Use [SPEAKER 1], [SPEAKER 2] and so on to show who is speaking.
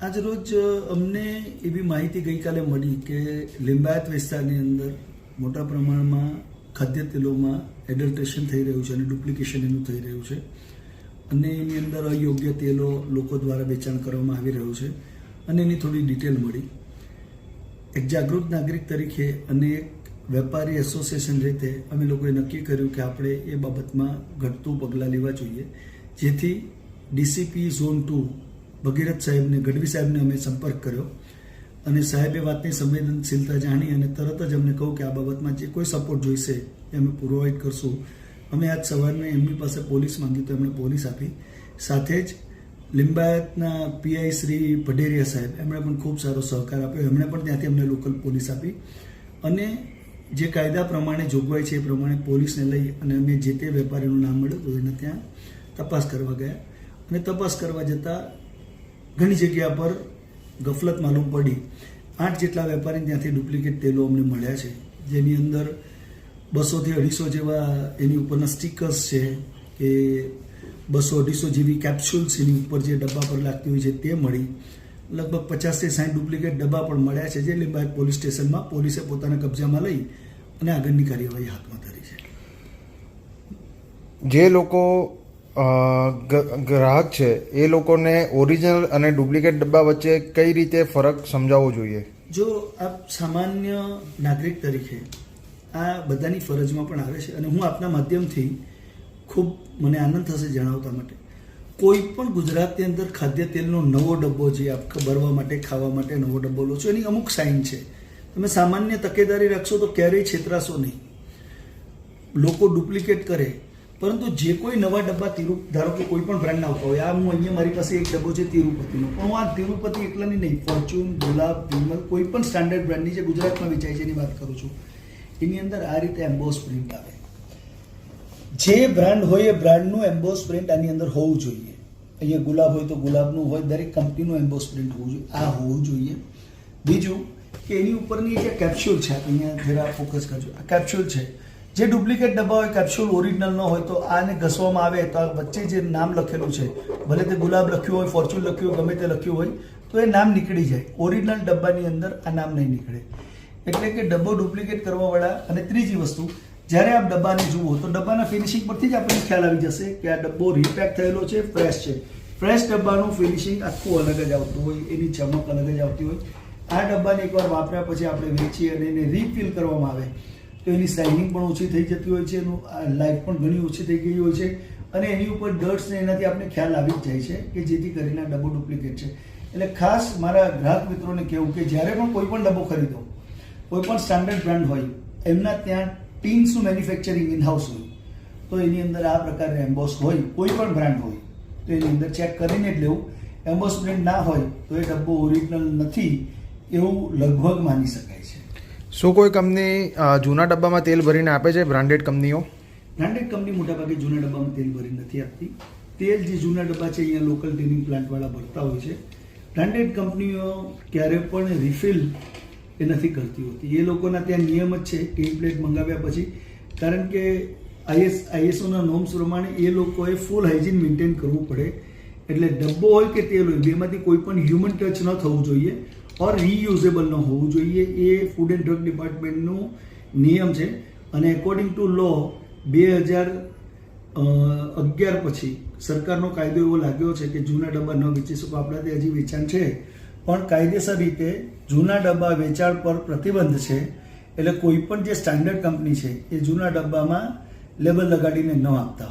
[SPEAKER 1] આજ રોજ અમને એવી માહિતી ગઈકાલે મળી કે લિંબાયત વિસ્તારની અંદર મોટા પ્રમાણમાં ખાદ્ય તેલોમાં એડલ્ટ્રેશન થઈ રહ્યું છે અને ડુપ્લિકેશન એનું થઈ રહ્યું છે અને એની અંદર અયોગ્ય તેલો લોકો દ્વારા વેચાણ કરવામાં આવી રહ્યું છે અને એની થોડી ડિટેલ મળી. એક જાગૃત નાગરિક તરીકે અને એક વેપારી એસોસિએશન રીતે અમે લોકોએ નક્કી કર્યું કે આપણે એ બાબતમાં ઘટતું પગલાં લેવા જોઈએ, જેથી ડીસીપી ઝોન 2 ભગીરથ સાહેબને, ગઢવી સાહેબને અમે સંપર્ક કર્યો અને સાહેબે વાતની સંવેદનશીલતા જાણી અને તરત જ અમને કહું કે આ બાબતમાં જે કોઈ સપોર્ટ જોઈશે એ અમે પ્રોવાઈડ કરશું. અમે આજ સવારને એમની પાસે પોલીસ માંગી તો એમણે પોલીસ આપી. સાથે જ લિંબાયતના પીઆઈ શ્રી પઢેરિયા સાહેબ, એમણે પણ ખૂબ સારો સહકાર આપ્યો. એમણે પણ ત્યાંથી અમને લોકલ પોલીસ આપી અને જે કાયદા પ્રમાણે જોગવાઈ છે એ પ્રમાણે પોલીસને લઈ અને અમે જે તે વેપારીનું નામ મળ્યું તો એને ત્યાં તપાસ કરવા ગયા અને તપાસ કરવા જતાં ઘણી જગ્યા પર ગફલત માલુમ પડી. 8 જેટલા વેપારી ત્યાંથી ડુપ્લિકેટ તેલો અમને મળ્યા છે, જેની અંદર 200 થી 250 જેવા એની ઉપરના સ્ટીકર્સ છે કે 200-250 જેવી કેપ્સ્યુલ્સ એની ઉપર જે ડબ્બા પર લાગતી હોય છે તે મળી. લગભગ 50 થી 60 ડુપ્લિકેટ ડબ્બા પણ મળ્યા છે, જે લિંબાયત પોલીસ સ્ટેશનમાં પોલીસે પોતાના કબજામાં લઈ અને આગળની કાર્યવાહી હાથમાં ધરી છે.
[SPEAKER 2] જે લોકો ગ્રાહક છે એ લોકોને ઓરિજિનલ અને ડુપ્લિકેટ ડબ્બા વચ્ચે કઈ રીતે ફરક સમજાવવો જોઈએ?
[SPEAKER 1] જો આપ સામાન્ય નાગરિક તરીકે આ બધાની ફરજમાં પણ આવે છે અને હું આપના માધ્યમથી ખૂબ મને આનંદ થશે જણાવતા માટે, કોઈ પણ ગુજરાતની અંદર ખાદ્ય તેલનો નવો ડબ્બો જે આપ ભરવા માટે, ખાવા માટે નવો ડબ્બો લો છો, એની અમુક સાઇન છે. તમે સામાન્ય તકેદારી રાખશો તો ક્યારેય છેતરાશો નહીં. લોકો ડુપ્લિકેટ કરે, પરંતુ જે કોઈ નવા ડબ્બા ધારો કે કોઈ પણ બ્રાન્ડના આવતા હોય, આ હું અહીંયા મારી પાસે એક ડબ્બો છે તિરુપતિનો, પણ હું આ તિરુપતિ એકલાની નહીં, ફોર્ચ્યુન, ગુલાબ, વિમલ, કોઈ પણ સ્ટાન્ડર્ડ બ્રાન્ડની જે ગુજરાતમાં વેચાય છે એની વાત કરું છું, એની અંદર આ રીતે એમ્બોસ પ્રિન્ટ આવે. જે બ્રાન્ડ હોય એ બ્રાન્ડનું એમ્બોસ પ્રિન્ટ આની અંદર હોવું જોઈએ. અહીંયા ગુલાબ હોય તો ગુલાબનું હોય, દરેક કંપનીનું એમ્બોસ પ્રિન્ટ હોવું જોઈએ, આ હોવું જોઈએ. બીજું કે એની ઉપરની જે કેપ્સ્યુલ છે, અહીંયા જરા ફોકસ કરજો, આ કેપ્સ્યુલ છે. જે ડુપ્લિકેટ ડબ્બા હોય, કેપ્સ્યુલ ઓરિજિનલ ન હોય તો આને ઘસવામાં આવે તો વચ્ચે જે નામ લખેલું છે, ભલે તે ગુલાબ લખ્યું હોય, ફોર્ચ્યુન લખ્યું હોય, ગમે તે લખ્યું હોય, તો એ નામ નીકળી જાય. ઓરિજિનલ ડબ્બાની અંદર આ નામ નહીં નીકળે. એટલે કે ડબ્બો ડુપ્લિકેટ કરવાવાળા. અને ત્રીજી વસ્તુ, જ્યારે આપ ડબ્બાને જુઓ તો ડબ્બાના ફિનિશિંગ પરથી જ આપણને ખ્યાલ આવી જશે કે આ ડબ્બો રીપેક થયેલો છે, ફ્રેશ છે. ફ્રેશ ડબ્બાનું ફિનિશિંગ આખું અલગ જ આવતું હોય, એની ચમક અલગ જ આવતી હોય. આ ડબ્બાને એકવાર વાપર્યા પછી આપણે વેચીએ અને એને રીફિલ કરવામાં આવે તો એની શાઇનિંગ પણ ઓછી થઈ જતી હોય છે, એનું લાઈફ પણ ઘણી ઓછી થઈ ગઈ હોય છે અને એની ઉપર ડર્ટ્સ ને એનાથી આપણે ખ્યાલ આવી જ જાય છે કે જેથી કરીને આ ડબ્બો ડુપ્લિકેટ છે. એટલે ખાસ મારા ગ્રાહક મિત્રોને કહેવું કે જ્યારે પણ કોઈ પણ ડબ્બો ખરીદો, કોઈ પણ સ્ટાન્ડર્ડ બ્રાન્ડ હોય, એમના ત્યાં ટીન્સનું મેન્યુફેક્ચરિંગ ઇનહાઉસ હોય તો એની અંદર આ પ્રકારના એમ્બોસ હોય, કોઈ પણ બ્રાન્ડ હોય તો એની અંદર ચેક કરીને જ લેવું. એમ્બોસ પ્રિન્ટ ના હોય તો એ ડબ્બો ઓરિજિનલ નથી એવું લગભગ માની શકાય છે.
[SPEAKER 2] શું કોઈ કંપની જૂના ડબ્બામાં તેલ ભરીને આપે છે? બ્રાન્ડેડ કંપનીઓ
[SPEAKER 1] મોટાભાગે જૂના ડબ્બામાં તેલ ભરી નથી આપતી. તેલ જે જૂના ડબ્બા છે અહીંયા લોકલ ટેનિંગ પ્લાન્ટવાળા ભરતા હોય છે. બ્રાન્ડેડ કંપનીઓ ક્યારે પણ રિફિલ એ નથી કરતી હોતી. એ લોકોના ત્યાં નિયમ જ છે ટીન પ્લેટ મંગાવ્યા પછી, કારણ કે આઈએસઓના નોર્મ્સ પ્રમાણે એ લોકોએ ફૂલ હાઇજીન મેન્ટેન કરવું પડે. એટલે ડબ્બો હોય કે તેલ હોય, બેમાંથી કોઈ પણ હ્યુમન ટચ ન થવું જોઈએ ઓર રીયુઝેબલ ન હોવું જોઈએ. એ ફૂડ એન્ડ ડ્રગ ડિપાર્ટમેન્ટનું નિયમ છે અને એકોર્ડિંગ ટુ લો 2011 પછી સરકારનો કાયદો એવો લાગ્યો છે કે જૂના ડબ્બા ન વેચી શકો. આપણા ત્યાં હજી વેચાણ છે, પણ કાયદેસર રીતે જૂના ડબ્બા વેચાણ પર પ્રતિબંધ છે. એટલે કોઈ પણ જે સ્ટાન્ડર્ડ કંપની છે એ જૂના ડબ્બામાં લેબલ લગાડીને ન આપતા